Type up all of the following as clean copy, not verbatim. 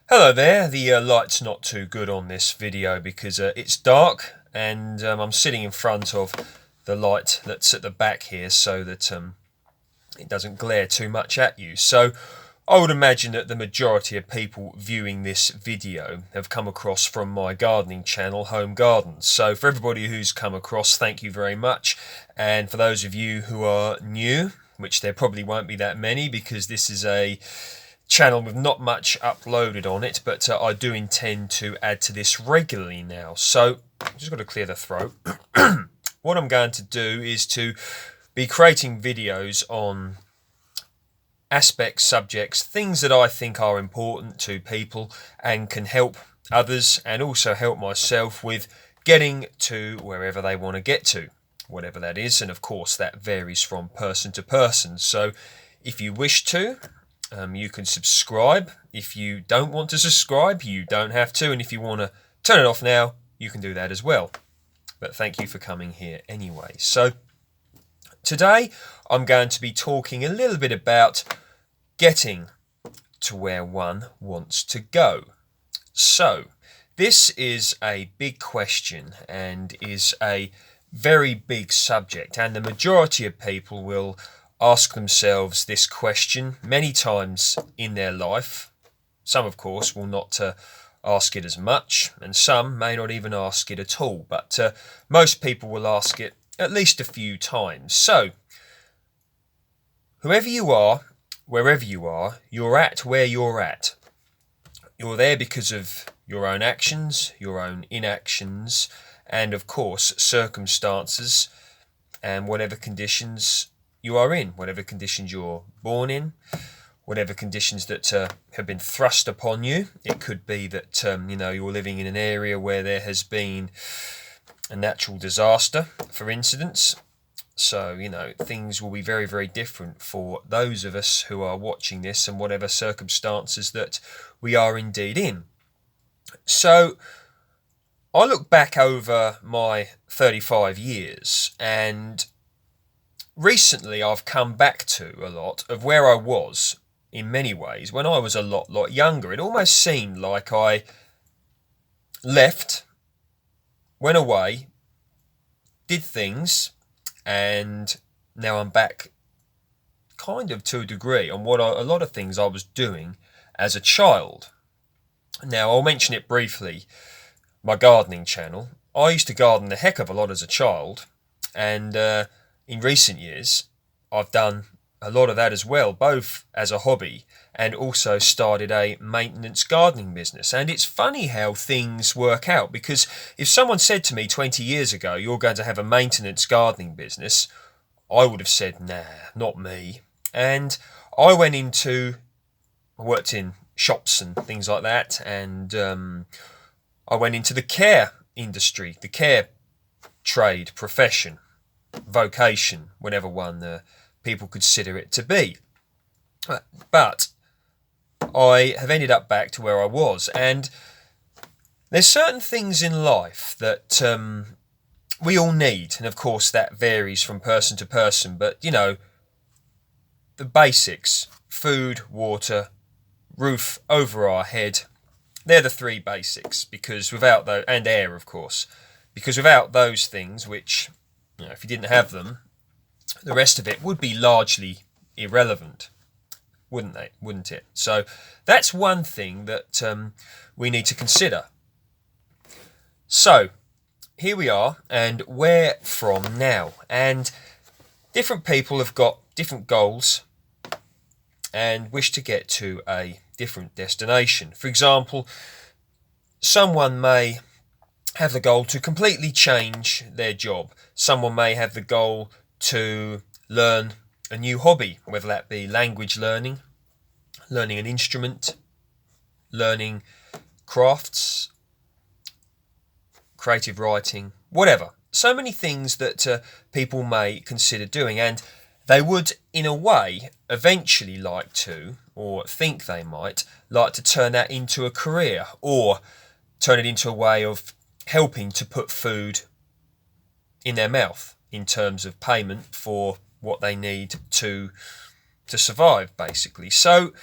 Hello there, the light's not too good on this video because it's dark and I'm sitting in front of the light that's at the back here so that it doesn't glare too much at you. So I would imagine that the majority of people viewing this video have come across from my gardening channel, Home Gardens. So for everybody who's come across, thank you very much. And for those of you who are new, which there probably won't be that many because this is a channel with not much uploaded on it, but I do intend to add to this regularly now. So I've just got to clear the throat. What I'm going to do is to be creating videos on aspects, subjects, things that I think are important to people and can help others and also help myself with getting to wherever they want to get to, whatever that is. And of course that varies from person to person. So if you wish to, you can subscribe. If you don't want to subscribe, you don't have to. And if you want to turn it off now, you can do that as well. But thank you for coming here anyway. So today I'm going to be talking a little bit about getting to where one wants to go. So this is a big question and is a very big subject, and the majority of people will ask themselves this question many times in their life. Some, of course, will not ask it as much, and some may not even ask it at all, but most people will ask it at least a few times. So, whoever you are, wherever you are, you're at where you're at. You're there because of your own actions, your own inactions, and of course, circumstances and whatever conditions you are in, whatever conditions you're born in, whatever conditions that have been thrust upon you. It could be that you're living in an area where there has been a natural disaster, for instance. So things will be very, very different for those of us who are watching this and whatever circumstances that we are indeed in. So I look back over my 35 years, and recently I've come back to a lot of where I was in many ways when I was a lot younger. It almost seemed like I left, went away, did things, and now I'm back kind of to a degree on a lot of things I was doing as a child. Now I'll mention it briefly. My gardening channel. I used to garden a heck of a lot as a child, and in recent years I've done a lot of that as well, both as a hobby and also started a maintenance gardening business. And it's funny how things work out, because if someone said to me 20 years ago, you're going to have a maintenance gardening business, I would have said, nah, not me. And I worked in shops and things like that, and I went into the care industry, the care trade, profession, vocation, whatever one people consider it to be. But I have ended up back to where I was, and there's certain things in life that we all need, and of course that varies from person to person, but the basics: food, water, roof over our head. They're the three basics, because without those, and air, of course, because without those things, which, if you didn't have them, the rest of it would be largely irrelevant, wouldn't it? So that's one thing that we need to consider. So here we are, and where from now? And different people have got different goals and wish to get to a different destination. For example, someone may have the goal to completely change their job. Someone may have the goal to learn a new hobby, whether that be language learning, learning an instrument, learning crafts, creative writing, whatever. So many things that people may consider doing, and they would, in a way, eventually like to, or think they might, like to turn that into a career, or turn it into a way of helping to put food in their mouth in terms of payment for what they need to survive, basically. So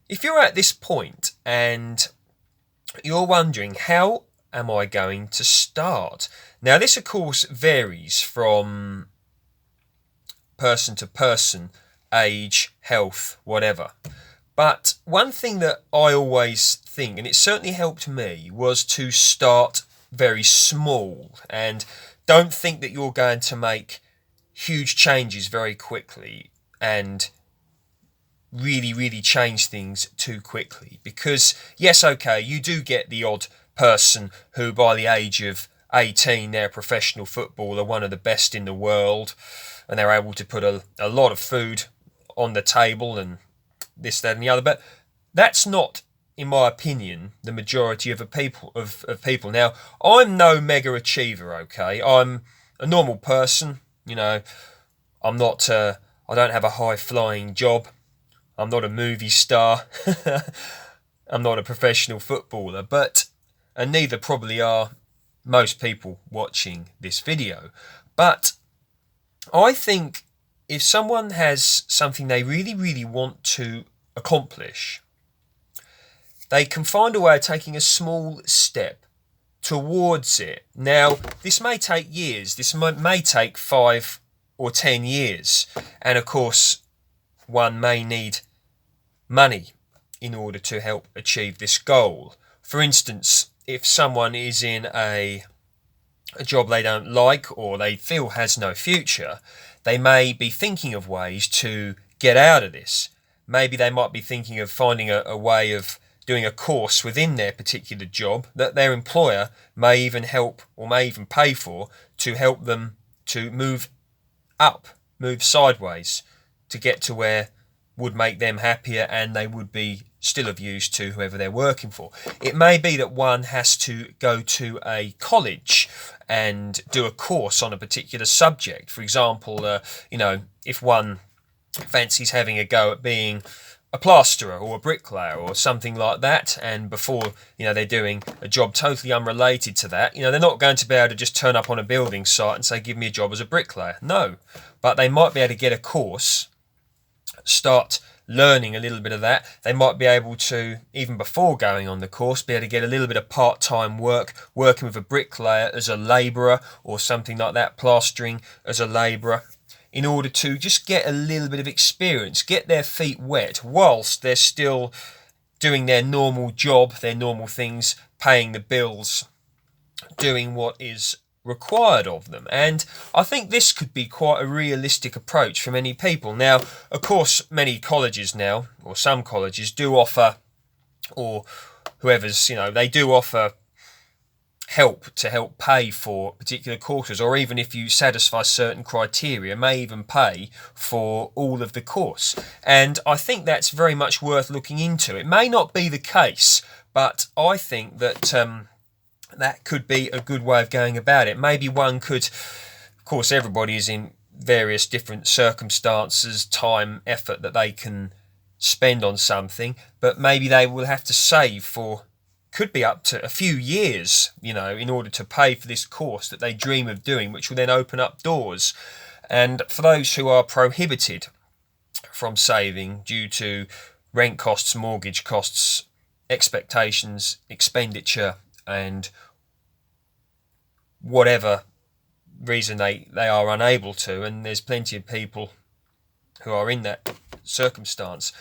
if you're at this point and you're wondering, how am I going to start? Now, this, of course, varies from person to person, age, health, whatever. But one thing that I always think, and it certainly helped me, was to start very small and don't think that you're going to make huge changes very quickly and really change things too quickly. Because, yes, okay, you do get the odd person who by the age of 18, they're a professional footballer, one of the best in the world, and they're able to put a lot of food on the table and this, that, and the other. But that's not, in my opinion, the majority of people. Now, I'm no mega achiever, okay? I'm a normal person, you know. I'm not. I don't have a high flying job. I'm not a movie star. I'm not a professional footballer, and neither probably are most people watching this video. But I think if someone has something they really want to accomplish, they can find a way of taking a small step towards it. Now, this may take years. This may take 5 or 10 years. And of course, one may need money in order to help achieve this goal. For instance, if someone is in a job they don't like or they feel has no future, they may be thinking of ways to get out of this. Maybe they might be thinking of finding a way of doing a course within their particular job that their employer may even help or may even pay for, to help them to move up, move sideways, to get to where would make them happier and they would be still of use to whoever they're working for. It may be that one has to go to a college and do a course on a particular subject. For example, if one fancies having a go at being a plasterer or a bricklayer or something like that, and before they're doing a job totally unrelated to that, they're not going to be able to just turn up on a building site and say, give me a job as a bricklayer. No, but they might be able to get a course, start learning a little bit of that. They might be able to, even before going on the course, be able to get a little bit of part-time work, working with a bricklayer as a labourer or something like that, plastering as a labourer, in order to just get a little bit of experience, get their feet wet whilst they're still doing their normal job, their normal things, paying the bills, doing what is required of them. And I think this could be quite a realistic approach for many people. Now, of course, many colleges now, or some colleges, do offer, or whoever's, they do offer help to help pay for particular courses, or even if you satisfy certain criteria, may even pay for all of the course. And I think that's very much worth looking into. It may not be the case, but I think that that could be a good way of going about it. Maybe one could, of course, everybody is in various different circumstances, time, effort that they can spend on something, but maybe they will have to save for, could be up to a few years, in order to pay for this course that they dream of doing, which will then open up doors. And for those who are prohibited from saving due to rent costs, mortgage costs, expectations, expenditure, and whatever reason they are unable to, and there's plenty of people who are in that circumstance,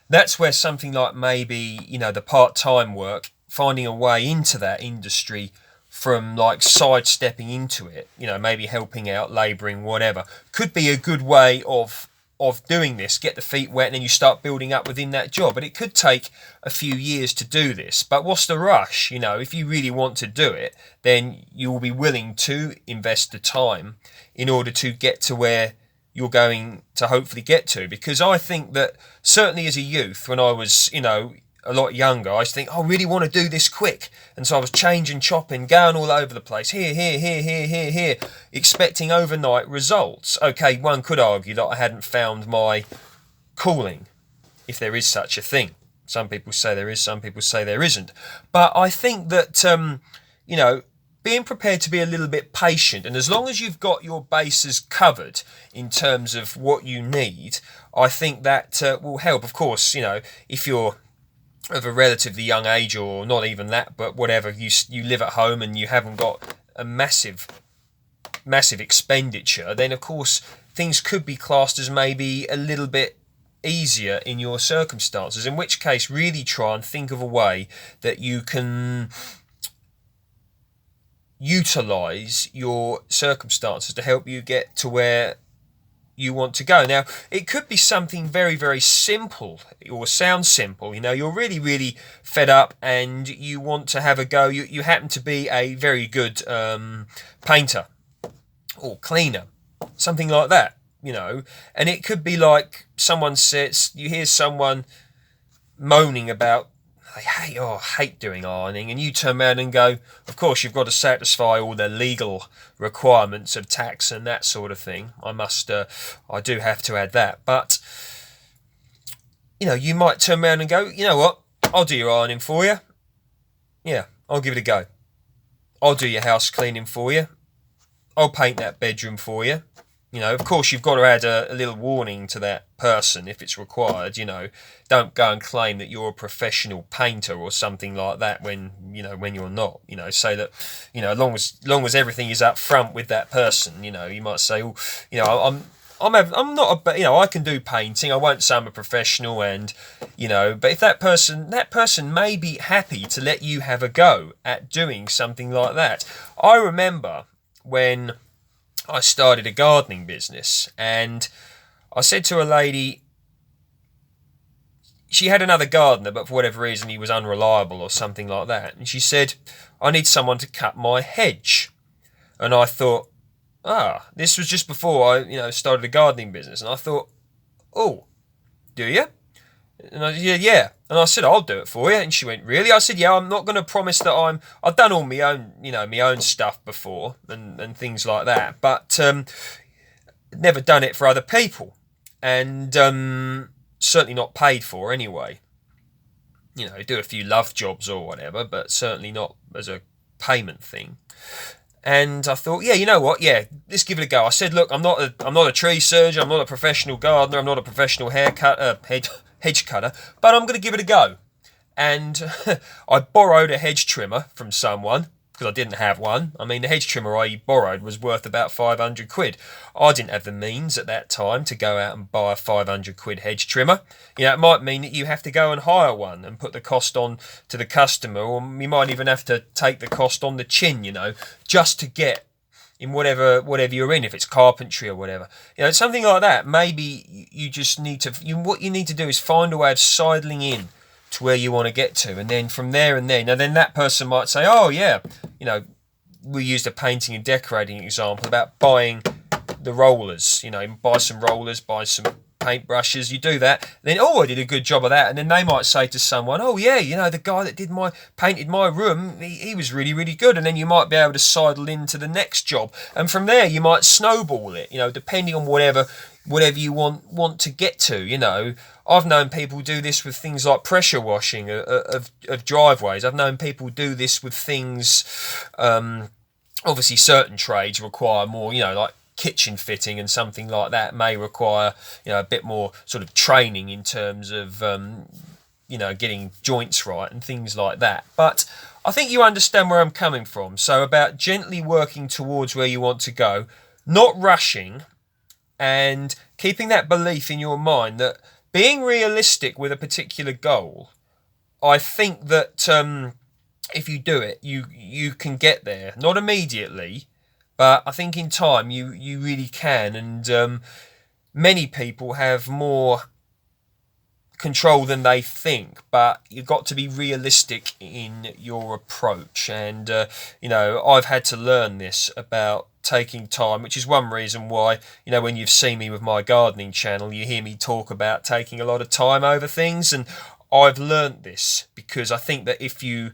that's where something like maybe, the part-time work, finding a way into that industry from like sidestepping into it, maybe helping out, labouring, whatever, could be a good way of doing this. Get the feet wet and then you start building up within that job. But it could take a few years to do this. But what's the rush? If you really want to do it, then you will be willing to invest the time in order to get to where you're going to hopefully get to. Because I think that certainly as a youth, when I was, a lot younger, I used to think, I really want to do this quick. And so I was changing, chopping, going all over the place, here, expecting overnight results. Okay, one could argue that I hadn't found my calling, if there is such a thing. Some people say there is, some people say there isn't. But I think that, being prepared to be a little bit patient, and as long as you've got your bases covered in terms of what you need, I think that will help. Of course, if you're of a relatively young age, or not even that, but whatever, you live at home and you haven't got a massive expenditure, then of course things could be classed as maybe a little bit easier in your circumstances, in which case really try and think of a way that you can utilize your circumstances to help you get to where you want to go. Now, it could be something very, very simple, or sound simple. You're really, really fed up and you want to have a go. You happen to be a very good painter or cleaner, something like that, And it could be like someone says, you hear someone moaning about, I hate doing ironing, and you turn around and go, of course you've got to satisfy all the legal requirements of tax and that sort of thing. I do have to add that, but you might turn around and go, you know what, I'll do your ironing for you. Yeah, I'll give it a go. I'll do your house cleaning for you. I'll paint that bedroom for you. Of course, you've got to add a little warning to that person if it's required. Don't go and claim that you're a professional painter or something like that when you're not. Say that, as long as everything is up front with that person. You might say, I'm not I can do painting. I won't say I'm a professional, and but if that person may be happy to let you have a go at doing something like that. I remember when I started a gardening business, and I said to a lady, she had another gardener, but for whatever reason he was unreliable or something like that, and she said, I need someone to cut my hedge. And I thought, this was just before I started a gardening business, and I thought, oh, do you? And I said, yeah. And I said, I'll do it for you. And she went, really? I said, yeah, I'm not going to promise that I've done all my own, my own stuff before and things like that. But never done it for other people. And certainly not paid for anyway. Do a few love jobs or whatever, but certainly not as a payment thing. And I thought, yeah, you know what? Yeah, let's give it a go. I said, look, I'm not a tree surgeon. I'm not a professional gardener. I'm not a professional hedge cutter, but I'm going to give it a go. And I borrowed a hedge trimmer from someone because I didn't have one. I mean, the hedge trimmer I borrowed was worth about 500 quid. I didn't have the means at that time to go out and buy a 500 quid hedge trimmer. It might mean that you have to go and hire one and put the cost on to the customer, or you might even have to take the cost on the chin, just to get in whatever you're in, if it's carpentry or whatever. Something like that. Maybe you just need to, what you need to do is find a way of sidling in to where you want to get to, and then from there and then, then that person might say, oh yeah, we used a painting and decorating example about buying the rollers, buy some rollers, buy some paintbrushes, you do that, then I did a good job of that, and then they might say to someone, oh yeah, the guy that painted my room, he was really, really good, and then you might be able to sidle into the next job, and from there you might snowball it, depending on whatever you want to get to. I've known people do this with things like pressure washing of driveways. I've known people do this with things, obviously certain trades require more, like kitchen fitting and something like that may require a bit more sort of training in terms of getting joints right and things like that. But I think you understand where I'm coming from. So about gently working towards where you want to go, not rushing, and keeping that belief in your mind that being realistic with a particular goal, I think that if you do it, you can get there. Not immediately, but I think in time you really can. And many people have more control than they think, but you've got to be realistic in your approach. And I've had to learn this about taking time, which is one reason why when you've seen me with my gardening channel, you hear me talk about taking a lot of time over things. And I've learned this because I think that if you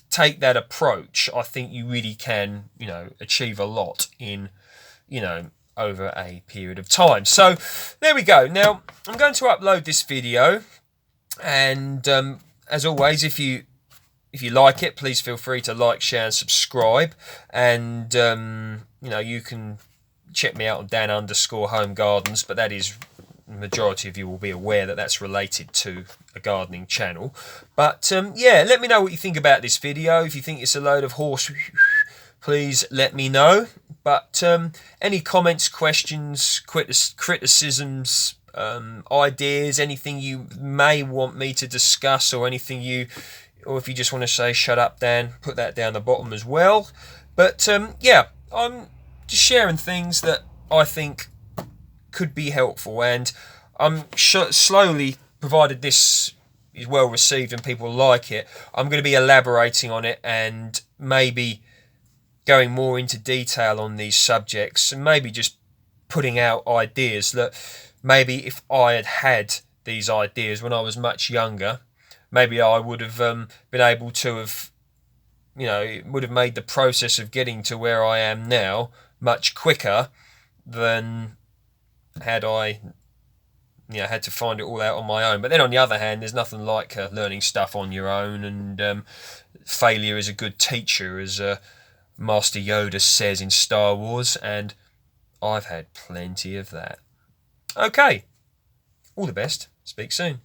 take that approach, I think you really can achieve a lot in over a period of time. So there we go. Now I'm going to upload this video, and as always, if you like it, please feel free to like, share and subscribe. And you can check me out on Dan_Home Gardens, but that is majority of you will be aware that that's related to a gardening channel. But yeah, let me know what you think about this video. If you think it's a load of horse, please let me know. But any comments, questions, criticisms, ideas, anything you may want me to discuss, or anything or if you just want to say shut up Dan, put that down the bottom as well. But yeah, I'm just sharing things that I think could be helpful, and I'm slowly, provided this is well received and people like it, I'm going to be elaborating on it and maybe going more into detail on these subjects, and maybe just putting out ideas that maybe if I had had these ideas when I was much younger, maybe I would have been able to have, it would have made the process of getting to where I am now much quicker than had I had to find it all out on my own. But then on the other hand, there's nothing like learning stuff on your own, and failure is a good teacher, as Master Yoda says in Star Wars, and I've had plenty of that. Okay, all the best. Speak soon.